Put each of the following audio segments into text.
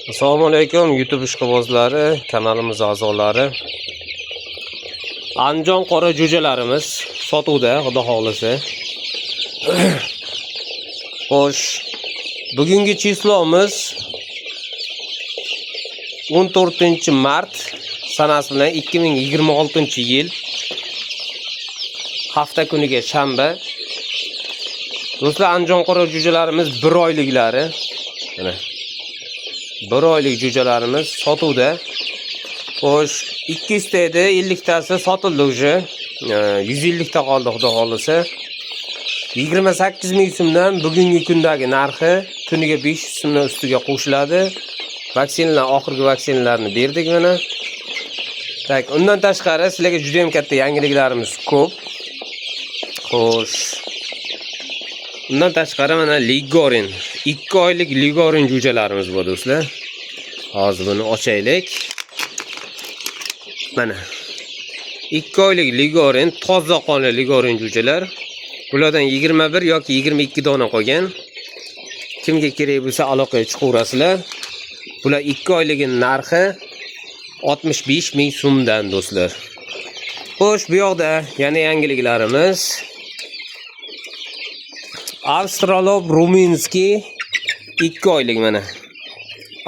Assalomu alaykum YouTube ishqibozlari, kanalimiz a'zolari. Andijon qora jo'jalarimiz sotuvda, xudo xolisa. Xo'sh, bugungi chislomiz 14-mart sanasi bilan 2026-yil hafta kuniga shanba. Do'stlar, Andijon qora jo'jalarimiz 1 oyliklari. Mana 1 oylik jo'jalarimiz sotuvda. Xo'sh, 200 ta edi, 50 tasi sotildi уже. 150 ta qoldi xudo xolisa. 28 ming so'mdan bugungi kundagi narxi kuniga 500 so'mdan ustiga qo'shiladi. Vaksinalar, oxirgi vaksinalarni berdik mana. Tak, undan tashqari sizlarga juda ham katta yangiliklarimiz ko'p. Xo'sh. Undan tashqari mana Ligorin, 2 oylik Ligorin jo'jalarimiz bor do'stlar. Hozir buni ochaylik. Mana 2 oylik Ligorin, toza qonli Ligorin jo'jalar. Bulardan 21 yoki 22 dona qolgan. Kimga kerak bo'lsa aloqaga chiqaverasizlar. Bular 2 oyligining narxi 65 ming so'mdan do'stlar. Xo'sh, bu yoqda yana yangiliklarimiz. Avstralop Ruminskiy 2 oylik mana.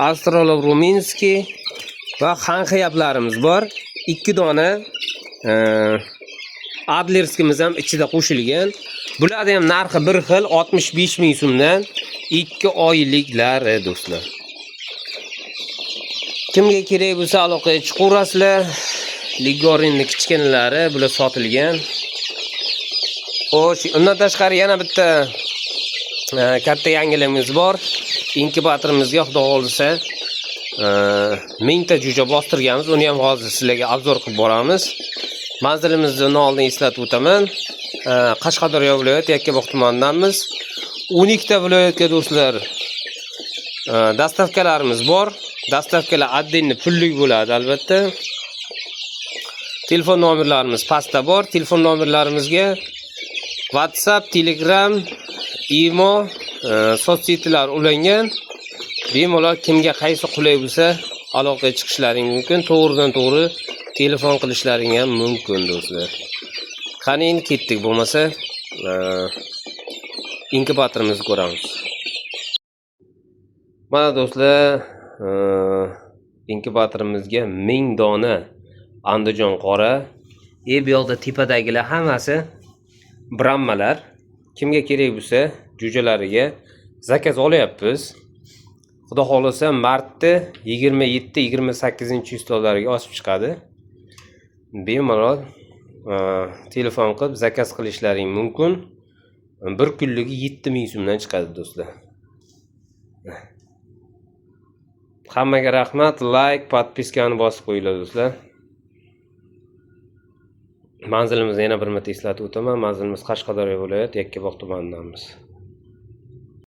Avstralop Ruminskiy va Xanxiyaplarimiz bor. 2 dona Adlerskimiz ham ichida qo'shilgan. Bularda ham narxi bir xil 65 ming so'mdan 2 oyliklari do'stlar. Kimga kerak bo'lsa aloqaga chiqaverasizlar. Ligorinning kichkinalari bular sotilgan. Xo'sh, undan tashqari yana bitta katta yangiligimiz bor. Inkubatorimizga xudo xolisa 1000 ta jo'ja bostirganmiz. Uni ham hozir sizlarga obzor qilib boramiz. Manzilimizni oldin eslatib o'taman. Qashqadaryo viloyati Yakkabog' tumanidanmiz. 12 ta viloyatga do'stlar dastavkalarimiz bor. Dastavkalar отдельно pullik bo'ladi albatta. Telefon nomerlarimiz pastda bor. Telefon nomerlarimizga WhatsApp, Telegram, Imo, sotsetilar ulangan. Bemalol kimga qaysi qulay bo'lsa aloqaga chiqishlaring mumkin. To'g'ridan to'g'ri telefon qilishlaring ham mumkin do'stlar. Qani endi ketdik, bo'lmasa inkubatorimizni ko'ramiz. Mana do'stlar, inkubatorimizga 1000 dona Andijon qora. Bu yoqda tepadagilar hammasi brammalar. Kimga kerak bo'lsa jo'jalariga zakaz olyapmiz. Xudo xolisa martda 27-28 chistolariga osib chiqadi. Bemalol telefon qilib zakaz qilishlaring mumkin. Bir kunligi 7000 so'mdan chiqadi do'stlar. Hammaga rahmat, like, podpiskani bosib qo'yinglar do'stlar. Manzilimizni yana bir marta eslatib o'taman. Manzilimiz Qashqadaryo viloyati Yakkabog' tumanidanmiz.